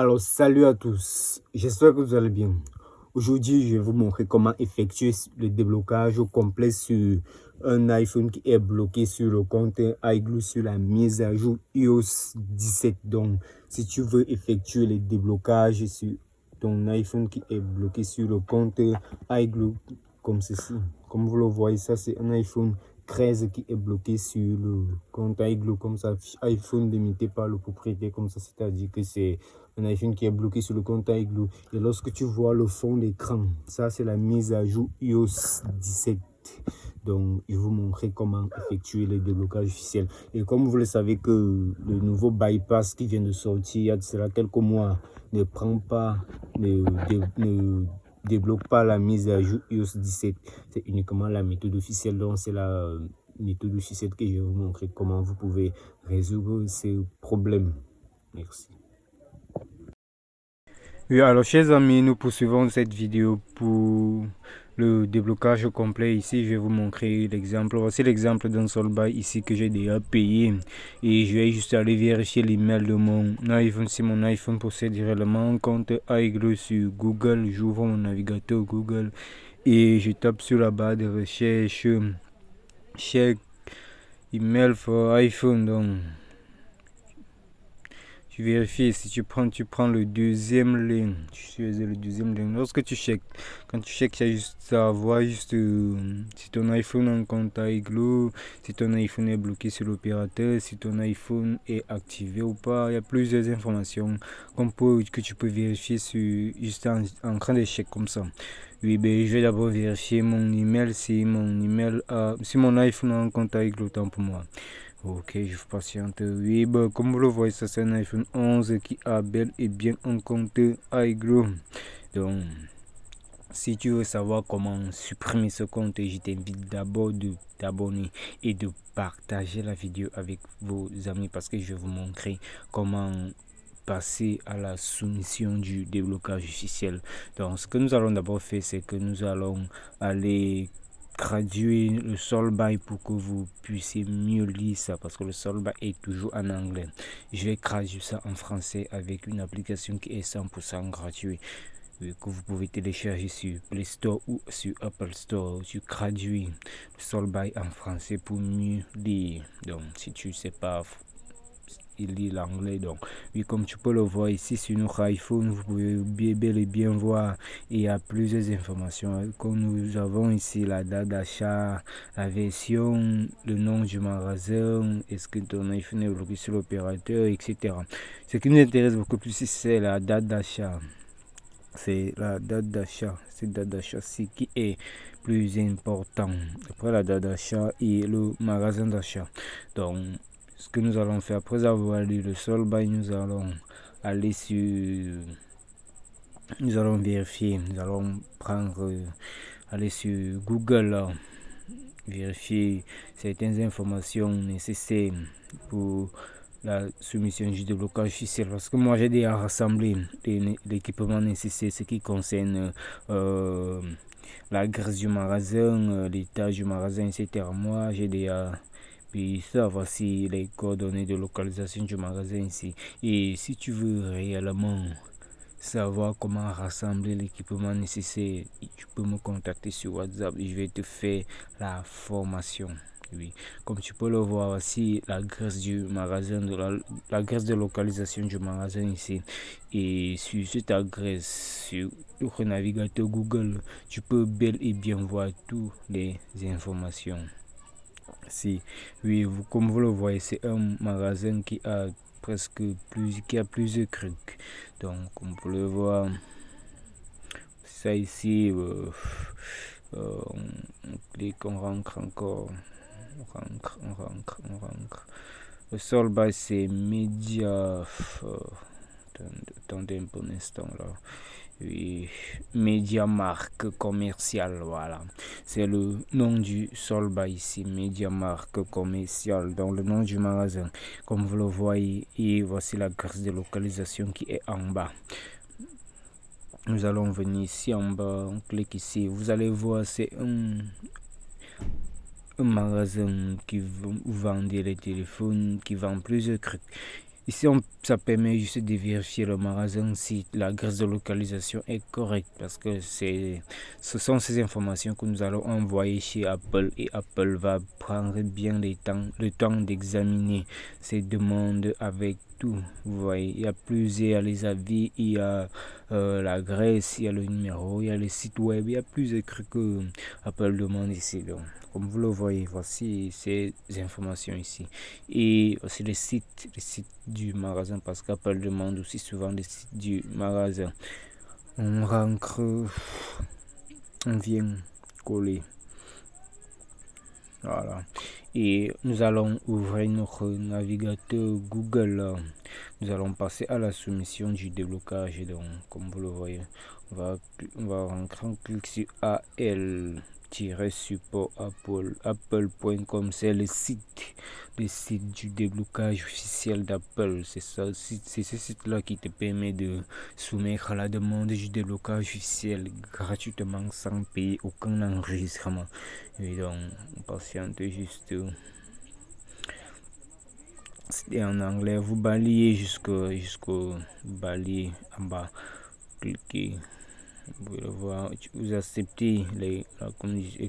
Alors, salut à tous, j'espère que vous allez bien. Aujourd'hui, je vais vous montrer comment effectuer le déblocage complet sur un iPhone qui est bloqué sur le compte iGlue sur la mise à jour iOS 17. Donc, si tu veux effectuer le déblocage sur ton iPhone qui est bloqué sur le compte iGlue, comme ceci. Comme vous le voyez, ça c'est un iPhone 13 qui est bloqué sur le compte iGlue, comme ça, iPhone limité par le propriétaire, comme ça, c'est-à-dire que c'est un iPhone qui est bloqué sur le compte iGlue. Et lorsque tu vois le fond d'écran, ça c'est la mise à jour iOS 17. Donc, je vais vous montrer comment effectuer le déblocage officiel. Et comme vous le savez que le nouveau bypass qui vient de sortir il y a de cela quelques mois ne prend pas, ne débloque pas la mise à jour iOS 17. C'est uniquement la méthode officielle. Donc, c'est la méthode officielle que je vais vous montrer comment vous pouvez résoudre ces problèmes. Merci. Oui, alors chers amis, nous poursuivons cette vidéo pour le déblocage complet. Ici, je vais vous montrer l'exemple. Voici l'exemple d'un solbat ici que j'ai déjà payé. Et je vais juste aller vérifier l'email de mon iPhone. Si mon iPhone possède réellement un compte iGlue sur Google, j'ouvre mon navigateur Google et je tape sur la barre de recherche check email for iPhone. Donc, tu vérifies. Si tu prends le deuxième lien. Le deuxième lien. Lorsque tu checkes, quand tu checkes, tu as juste à voir juste si ton iPhone a un compte iGlue, si ton iPhone est bloqué sur l'opérateur, si ton iPhone est activé ou pas. Il y a plusieurs informations que tu peux vérifier juste en train de check comme ça. Oui, ben, je vais d'abord vérifier mon email si mon iPhone a un compte iGlue, autant pour moi. Ok, je vous patiente. Oui, bah, comme vous le voyez, ça c'est un iPhone 11 qui a bel et bien un compte iGlue. Donc, si tu veux savoir comment supprimer ce compte, je t'invite d'abord de t'abonner et de partager la vidéo avec vos amis parce que je vais vous montrer comment passer à la soumission du déblocage officiel. Donc, ce que nous allons d'abord faire, c'est que nous allons aller traduire le solde pour que vous puissiez mieux lire ça parce que le solde est toujours en anglais. Je vais traduire ça en français avec une application qui est 100% gratuite que vous pouvez télécharger sur Play Store ou sur Apple Store. Tu traduis le solde en français pour mieux lire. Donc, si tu ne sais pas il lit l'anglais. Donc, oui, comme tu peux le voir ici sur notre iPhone, vous pouvez bel et bien voir. Il y a plusieurs informations. Comme nous avons ici la date d'achat, la version, le nom du magasin, est-ce que ton iPhone est bloqué sur l'opérateur, etc. Ce qui nous intéresse beaucoup plus, c'est la date d'achat. C'est la date d'achat. Cette date d'achat-ci qui est plus important. Après la date d'achat et le magasin d'achat. Donc, ce que nous allons faire après avoir lu le solde, nous allons aller nous allons vérifier, nous allons aller sur Google, vérifier certaines informations nécessaires pour la soumission du déblocage officiel parce que moi j'ai déjà rassemblé l'équipement nécessaire, ce qui concerne l'adresse du magasin, l'état du magasin, etc. Moi j'ai déjà puis ça, voici les coordonnées de localisation du magasin ici. Et si tu veux réellement savoir comment rassembler l'équipement nécessaire, tu peux me contacter sur WhatsApp et je vais te faire la formation. Oui, comme tu peux le voir aussi, l'adresse du magasin, l'adresse de localisation du magasin ici. Et sur cette adresse, sur le navigateur Google, tu peux bel et bien voir toutes les informations. Si, oui, comme vous le voyez, c'est un magasin qui a plusieurs trucs. Donc, on peut le voir, ça ici, on clique, on rentre encore, on rentre. Le sol bas, c'est Média. Attendez un peu un instant là. Oui, MediaMarkt commercial, voilà. C'est le nom du solde ici, MediaMarkt commercial, dans le nom du magasin. Comme vous le voyez, et voici la carte de localisation qui est en bas. Nous allons venir ici en bas, on clique ici. Vous allez voir, c'est un magasin qui vend les téléphones, qui vend plusieurs trucs. Ici, ça permet juste de vérifier le magasin si l'adresse de localisation est correcte parce que ce sont ces informations que nous allons envoyer chez Apple et Apple va prendre bien le temps d'examiner ces demandes avec tout. Vous voyez, il y a plusieurs, les avis, il y a l'adresse, il y a le numéro, il y a le site web, il y a plusieurs trucs que Apple demande ici. Donc, comme vous le voyez, voici ces informations ici. Et aussi les sites du magasin parce qu'Apple demande aussi souvent les sites du magasin. On rentre, on vient coller. Voilà. Et nous allons ouvrir notre navigateur Google. Nous allons passer à la soumission du déblocage. Donc, comme vous le voyez, on va rentrer, on clique sur AL-support apple.com. C'est le site du déblocage officiel d'Apple. C'est ce site-là qui te permet de soumettre la demande du déblocage officiel gratuitement sans payer aucun enregistrement. Et donc, on patiente juste. C'est en anglais. Vous balayez jusqu'au balier en bas. Cliquez. Vous pouvez le voir. Vous acceptez les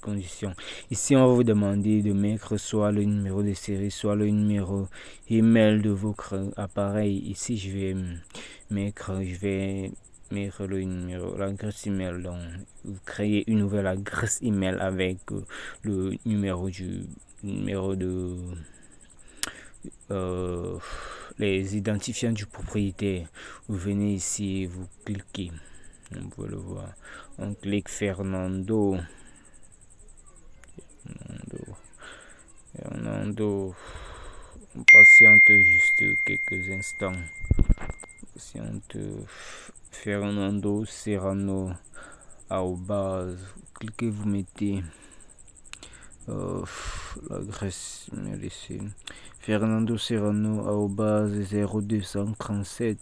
conditions. Ici, on va vous demander de mettre soit le numéro de série, soit le numéro email de votre appareil. Ici, je vais mettre le numéro, l'adresse email. Donc, vous créez une nouvelle adresse email avec le numéro de les identifiants du propriétaire. Vous venez ici, vous cliquez. On peut le voir. On clique Fernando. On patiente juste quelques instants. Fernando Serrano @. Cliquez, vous mettez l'adresse email ici. Fernando Serrano @0237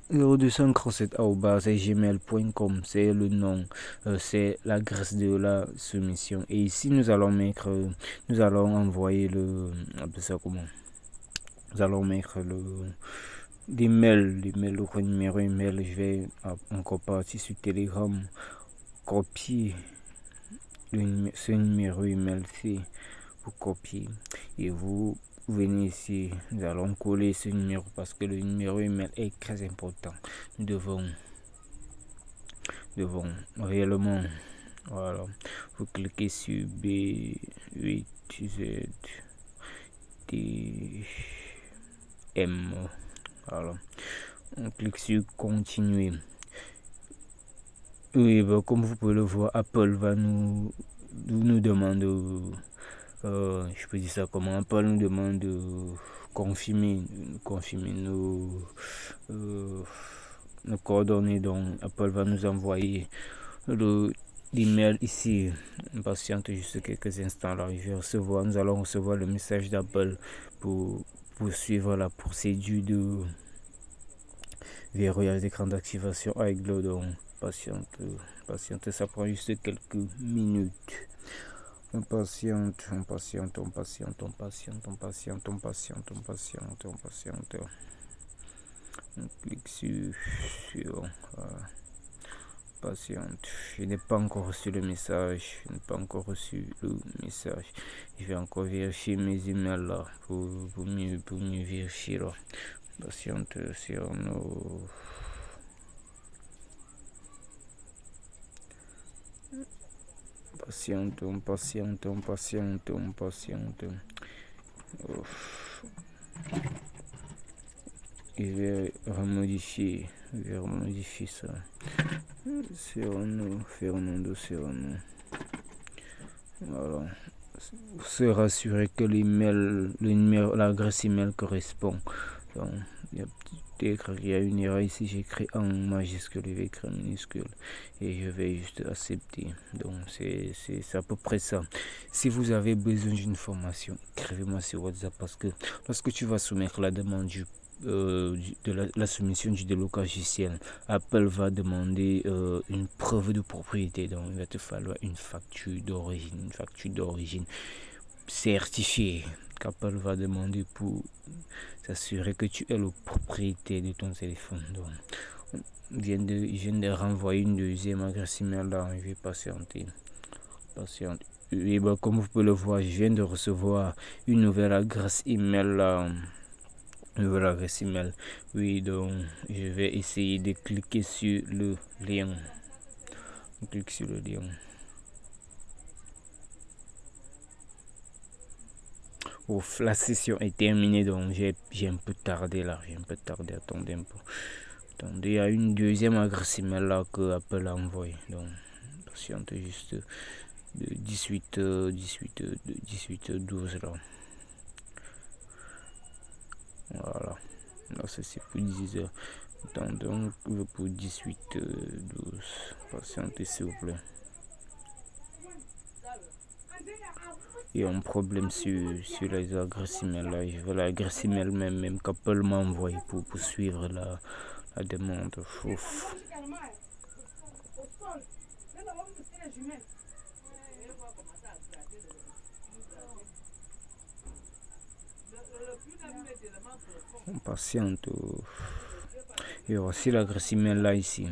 gmail.com, c'est le nom, c'est l'adresse de la soumission. Et ici nous allons envoyer nous allons mettre l'email, le numéro email. Je vais encore partir sur Telegram, copier ce numéro email ici, vous copiez et vous venez ici. Nous allons coller ce numéro parce que le numéro email est très important. Nous devons réellement, voilà, vous cliquez sur B8ZDM. Voilà, on clique sur continuer. Oui, comme vous pouvez le voir, Apple va nous demander, je peux dire ça comment, Apple nous demande de confirmer nos coordonnées. Donc Apple va nous envoyer l'email ici. On patiente juste quelques instants là. Nous allons recevoir le message d'Apple pour poursuivre la procédure de verrouillage d'écran d'activation avec le don. Patiente, ça prend juste quelques minutes. On patiente. On clique sur patiente. Je n'ai pas encore reçu le message. Je vais encore vérifier mes emails là pour mieux vérifier là. Patiente sur nos patiente. Je vais remodifier ça. Fernando Serrano. Voilà. Se rassurer que l'adresse email correspond. Donc, peut-être qu'il y a une erreur ici. J'écris en majuscule, je vais écrire en minuscule et je vais juste accepter. Donc c'est à peu près ça. Si vous avez besoin d'une formation, écrivez-moi sur WhatsApp parce que lorsque tu vas soumettre la demande de la soumission du délocage logiciel, Apple va demander une preuve de propriété. Donc il va te falloir une facture d'origine certifiée. qu'Apple va demander pour s'assurer que tu es le propriétaire de ton téléphone. Donc, je viens de renvoyer une deuxième adresse email là. Je vais patienter. Et bah, comme vous pouvez le voir, je viens de recevoir une nouvelle adresse email là. Nouvelle adresse email. Oui, donc je vais essayer de cliquer sur le lien. On clique sur le lien. Ouf, la session est terminée, donc j'ai un peu tardé là. Attendez un peu. Attendez, il y a une deuxième adresse email là que Apple a envoyé. Donc, patientez juste de 18h12 là. Voilà. Là, c'est pour 10h. Attendons pour 18h12. Patientez s'il vous plaît. Il y a un problème sur les adresses email là. Je veux l'adresse email même qu'Apple m'a envoyé pour suivre la demande. Ouf. On patiente. Il y a aussi l'adresse email là ici.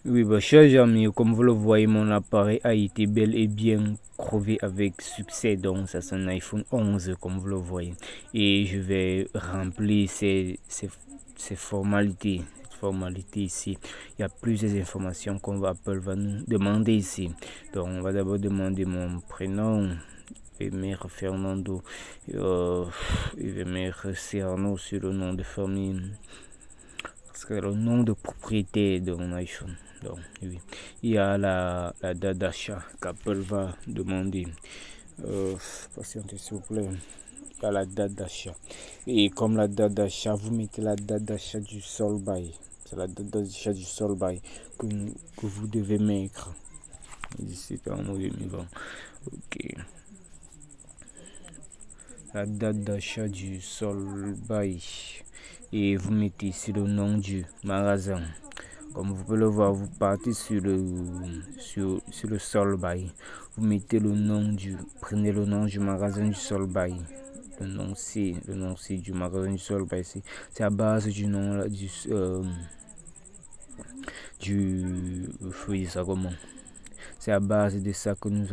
Oui, bah, chers amis, comme vous le voyez, mon appareil a été bel et bien crevé avec succès. Donc, ça c'est un iPhone 11, comme vous le voyez. Et je vais remplir ces formalités. Ici. Il y a plusieurs informations qu'Apple va nous demander ici. Donc, on va d'abord demander mon prénom. Emir Fernando. Emir Serrano sur le nom de famille. Parce que le nom de propriété de mon iPhone. Donc, oui. Il y a la date d'achat qu'Apple va demander. Patientez s'il vous plaît. Il y a la date d'achat. Et comme la date d'achat, vous mettez la date d'achat du sol by. C'est la date d'achat du sol by que vous devez mettre. Ici, c'est en 2020. Ok. La date d'achat du sol by. Et vous mettez ici le nom du magasin. Comme vous pouvez le voir, vous partez sur le sol by. Vous mettez prenez le nom du magasin du sol by. Le nom C du magasin du sol by. C'est à base du nom là, c'est à base de ça que nous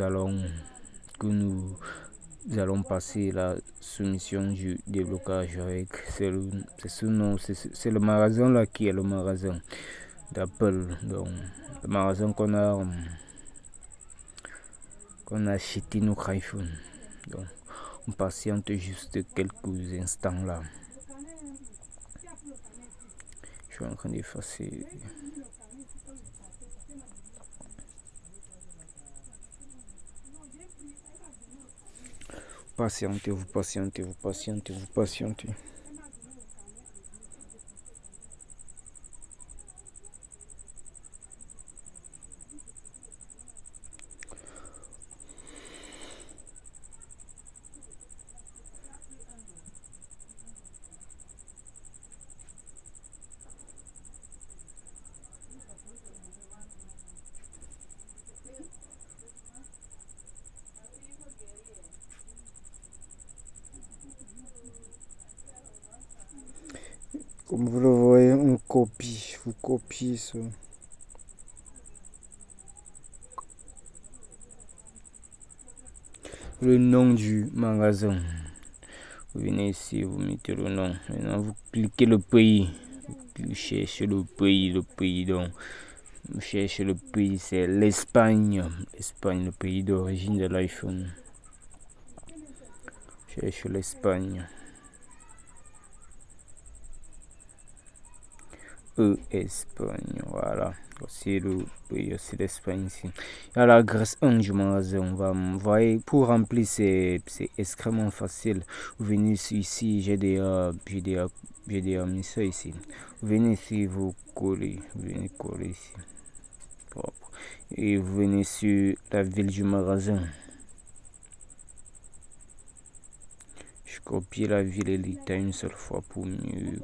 allons passer la soumission du déblocage avec. C'est ce nom, c'est le magasin là qui est le magasin d'Apple. Donc, le magasin qu'on a acheté notre iPhone. Donc, on patiente juste quelques instants là. Je suis en train d'effacer. Patientez. Comme vous le voyez, vous copiez ça. Le nom du magasin. Vous venez ici, vous mettez le nom. Maintenant, vous cliquez le pays. Vous cherchez le pays. Donc, vous cherchez le pays, c'est l'Espagne. L'Espagne, le pays d'origine de l'iPhone. Cherche l'Espagne. Espagne, voilà. C'est le pays, c'est l'Espagne ici. Il y a l'adresse 1 du magasin. Voyez, pour remplir, c'est extrêmement facile. Vous venez ici, j'ai déjà mis ça ici. Vous venez ici, vous venez coller ici. Propre. Et vous venez sur la ville du magasin. Je copie la ville et l'état une seule fois pour mieux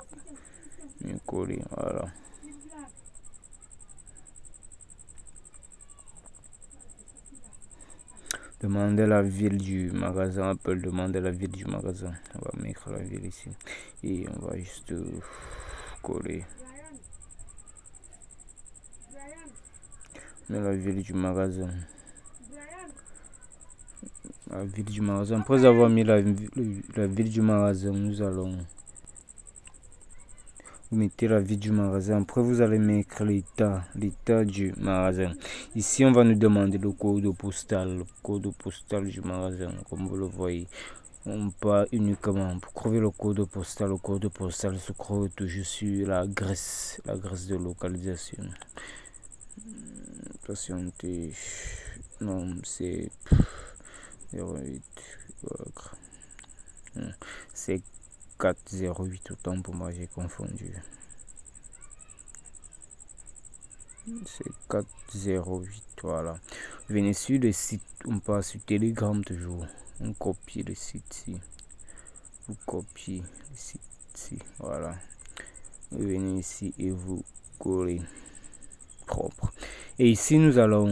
coller. Voilà. Demandez la ville du magasin Apple, demandez la ville du magasin. On va mettre la ville ici. Et on va juste coller. Mais la ville du magasin. La ville du magasin. Après avoir mis la ville du magasin, nous allons... Vous mettez la ville du magasin. Après, vous allez mettre l'état du magasin. Ici, on va nous demander le code postal du magasin, comme vous le voyez. On peut uniquement pour trouver le code postal se trouve toujours sur l'adresse de localisation. Patientez. Non, c'est 08. C'est 408, autant pour moi, j'ai confondu. C'est 408, voilà. Venez sur le site, on passe sur Telegram toujours. On copie le site ici. Vous copiez le site ici, voilà. Vous venez ici et vous collez propre. Et ici nous allons,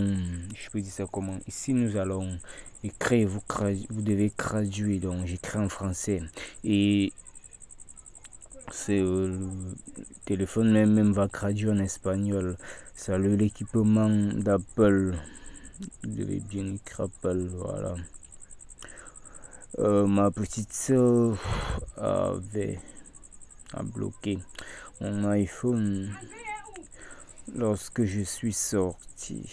je peux dire ça comment, ici nous allons écrire, vous devez traduire, donc j'écris en français. Et c'est le téléphone même va traduire en espagnol. Salut l'équipement d'Apple. Vous devez bien écrire Apple, voilà. Ma petite soeur a bloqué mon iPhone lorsque je suis sorti.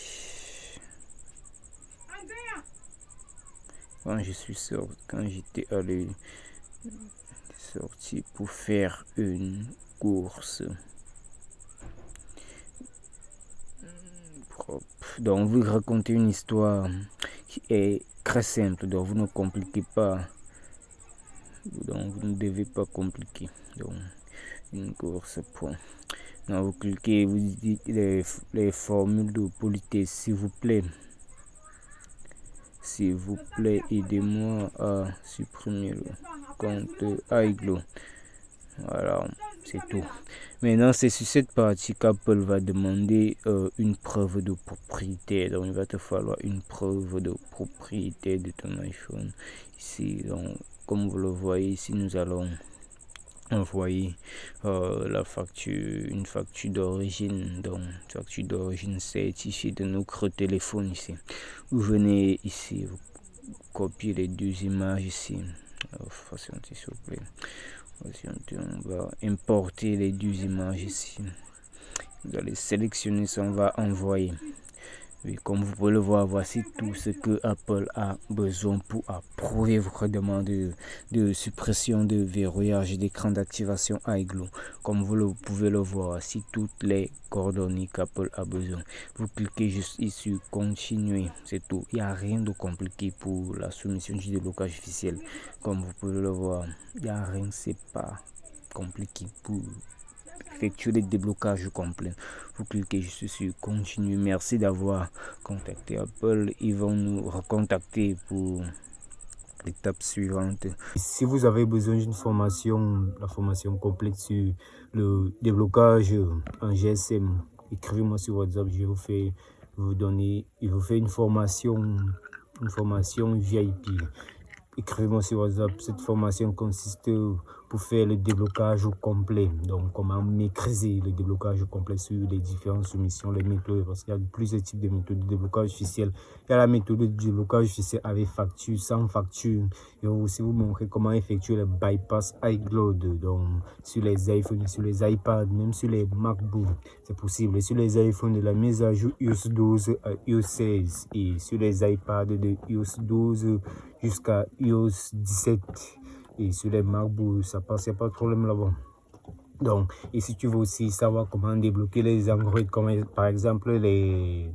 Quand j'étais allé sorti pour faire une course. Donc vous racontez une histoire qui est très simple, donc vous ne compliquez pas. Donc vous ne devez pas compliquer. Donc une course point. Donc vous cliquez, vous dites les formules de politesse, s'il vous plaît. S'il vous plaît, aidez-moi à supprimer le compte iCloud. Voilà, c'est tout. Maintenant, c'est sur cette partie qu'Apple va demander une preuve de propriété. Donc, il va te falloir une preuve de propriété de ton iPhone. Ici, donc, comme vous le voyez, ici, nous allons envoyer une facture d'origine. Donc, facture d'origine certifiée de notre téléphone ici. Vous venez ici, vous copiez les deux images ici. Patientez, s'il vous plaît. On va importer les deux images ici. Vous allez sélectionner ça, on va envoyer. Oui, comme vous pouvez le voir, voici tout ce que Apple a besoin pour approuver votre demande de suppression de verrouillage d'écran d'activation iCloud. Comme vous pouvez le voir, voici toutes les coordonnées qu'Apple a besoin. Vous cliquez juste ici sur continuer, c'est tout. Il n'y a rien de compliqué pour la soumission du déblocage officiel. Comme vous pouvez le voir, il n'y a rien, c'est pas compliqué pour effectuer le déblocage complet. Vous cliquez juste sur continuer. Merci d'avoir contacté Apple. Ils vont nous recontacter pour l'étape suivante. Si vous avez besoin d'une formation, la formation complète sur le déblocage en GSM, écrivez-moi sur WhatsApp. Je vous fais une formation VIP. Écrivez-moi sur WhatsApp. Cette formation consiste pour faire le déblocage complet. Donc, comment maîtriser le déblocage complet sur les différentes soumissions, les méthodes, parce qu'il y a plusieurs types de méthodes de déblocage officiel. Il y a la méthode de déblocage officiel avec facture, sans facture. Et aussi vous montrer comment effectuer le bypass iCloud. Donc, sur les iPhones, sur les iPads, même sur les MacBooks, c'est possible. Et sur les iPhones, de la mise à jour iOS 12 à iOS 16. Et sur les iPads, de iOS 12 jusqu'à iOS 17. Et sur les MacBooks, ça passe, il n'y a pas de problème là-bas. Donc, et si tu veux aussi savoir comment débloquer les Android, comme par exemple les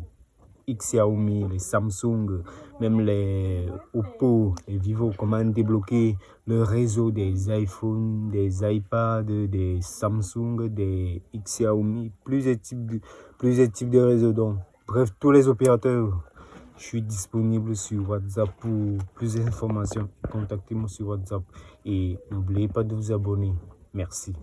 Xiaomi, les Samsung, même les Oppo, les Vivo, comment débloquer le réseau des iPhones, des iPads, des Samsung, des Xiaomi, plusieurs types de réseaux. Donc, bref, tous les opérateurs. Je suis disponible sur WhatsApp pour plus d'informations. Contactez-moi sur WhatsApp et n'oubliez pas de vous abonner. Merci.